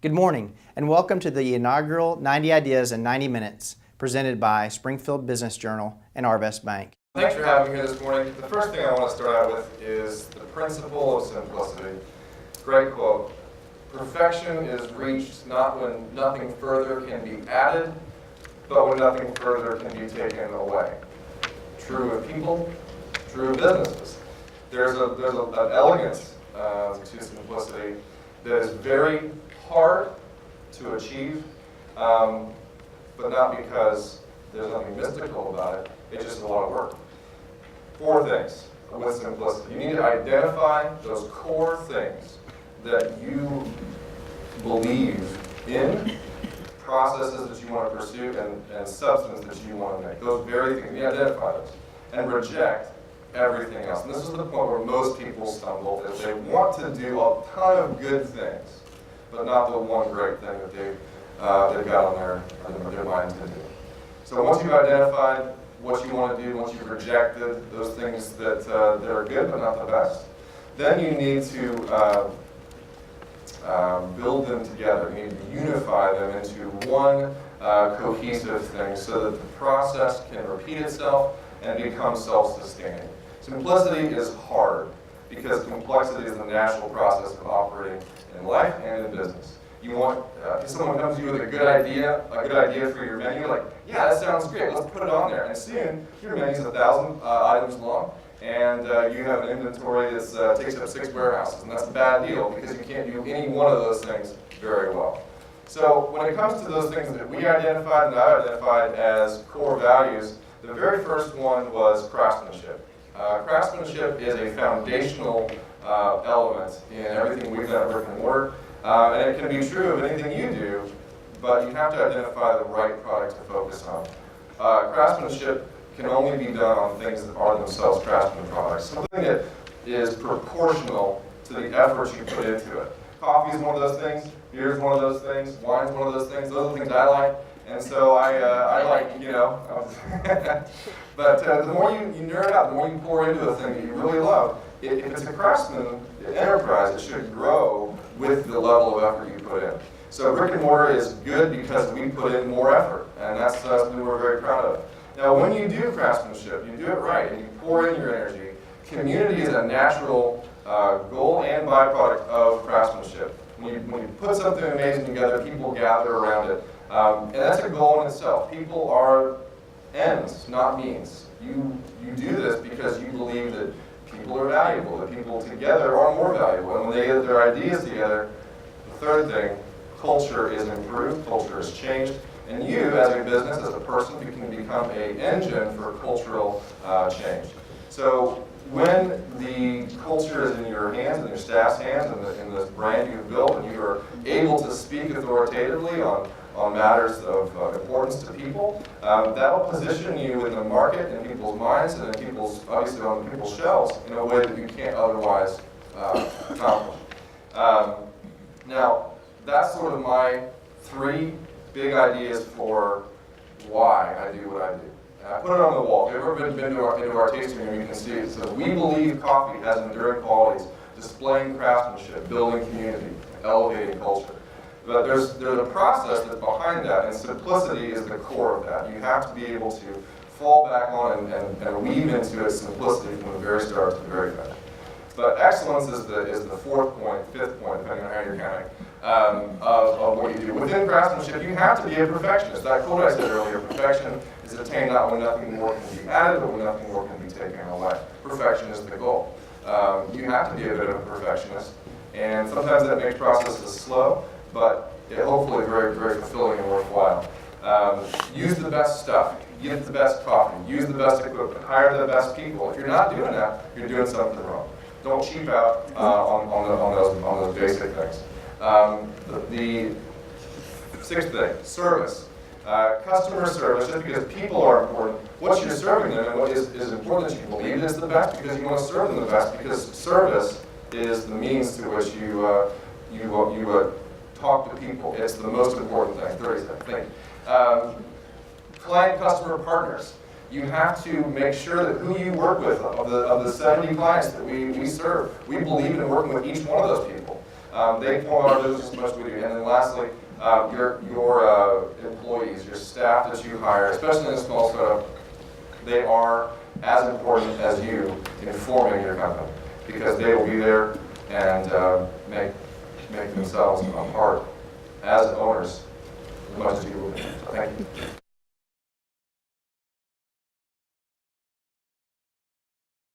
Good morning, and welcome to the inaugural 90 Ideas in 90 Minutes, presented by Springfield Business Journal and Arvest Bank. Thanks for having me here this morning. The first thing I want to start out with is the principle of simplicity. Great quote. Perfection is reached not when nothing further can be added, but when nothing further can be taken away. True of people, true of businesses. There's an elegance to simplicity that is very hard to achieve, but not because there's nothing mystical about it. It's just a lot of work. 4 things with simplicity. You need to identify those core things that you believe in, processes that you want to pursue, and substance that you want to make. Those very things, you identify those. And reject everything else. And this is the point where most people stumble, is they want to do a ton of good things, but not the one great thing that they've got on their mind to do. So once you've identified what you want to do, once you've rejected those things that are good but not the best, then you need to build them together. You need to unify them into one cohesive thing so that the process can repeat itself and become self-sustaining. Simplicity is hard because complexity is the natural process of operating in life and in business. You want, if someone comes to you with a good idea for your menu, like, yeah, that sounds great, let's put it on there. And soon, your menu's 1,000 items long, and you have an inventory that takes up 6 warehouses, and that's a bad deal because you can't do any one of those things very well. So when it comes to those things that we identified and I identified as core values, the very first one was craftsmanship. Craftsmanship is a foundational element in everything we've done at Brick and Mortar. And it can be true of anything you do, but you have to identify the right product to focus on. Craftsmanship can only be done on things that are themselves craftsman products. Something that is proportional to the effort you put into it. Coffee is one of those things, beer is one of those things, wine is one of those things. Those are the things I like. And so I like, you know, but the more you nerd out, the more you pour into a thing that you really love, if it's a craftsman enterprise, it should grow with the level of effort you put in. So Brick and Mortar is good because we put in more effort, and that's something we're very proud of. Now, when you do craftsmanship, you do it right, and you pour in your energy. Community is a natural goal and byproduct of craftsmanship. When you put something amazing together, people gather around it. And that's a goal in itself. People are ends, not means. You do this because you believe that people are valuable, that people together are more valuable. And when they get their ideas together, the third thing, culture is improved, culture is changed. And you, as a business, as a person, you can become an engine for cultural change. So when the culture is in your hands, in your staff's hands, in the brand you've built, and you are able to speak authoritatively on matters of importance to people, that'll position you in the market, in people's minds, and in people's, obviously on people's shelves in a way that you can't otherwise accomplish. Now, that's sort of my 3 big ideas for why I do what I do. And I put it on the wall. If you've ever been to our tasting room, you can see it. So we believe coffee has enduring qualities, displaying craftsmanship, building community, elevating culture. But there's a process that's behind that, and simplicity is the core of that. You have to be able to fall back on and weave into its simplicity from the very start to the very finish. But excellence is the 4th point, 5th point, depending on how you're counting, of what you do. Within craftsmanship, you have to be a perfectionist. That quote I said earlier, perfection is attained not when nothing more can be added, but when nothing more can be taken away. Perfection is the goal. You have to be a bit of a perfectionist, and sometimes that makes processes slow, but hopefully very, very fulfilling and worthwhile. Use the best stuff, get the best coffee, use the best equipment, hire the best people. If you're not doing that, you're doing something wrong. Don't cheap out on those basic things. The 6th thing, service. Customer service, just because people are important, what you're serving them and what is important that you believe is the best because you want to serve them the best, because service is the means to which you talk to people. It's the most important thing. 30th thing. Client customer partners. You have to make sure that who you work with, of the 70 clients that we serve, we believe in working with each one of those people. They form our business as much as we do. And then lastly, your employees, your staff that you hire, especially in a small startup, they are as important as you in forming your company, because they will be there and make themselves a part as owners as much as you will be. So thank you.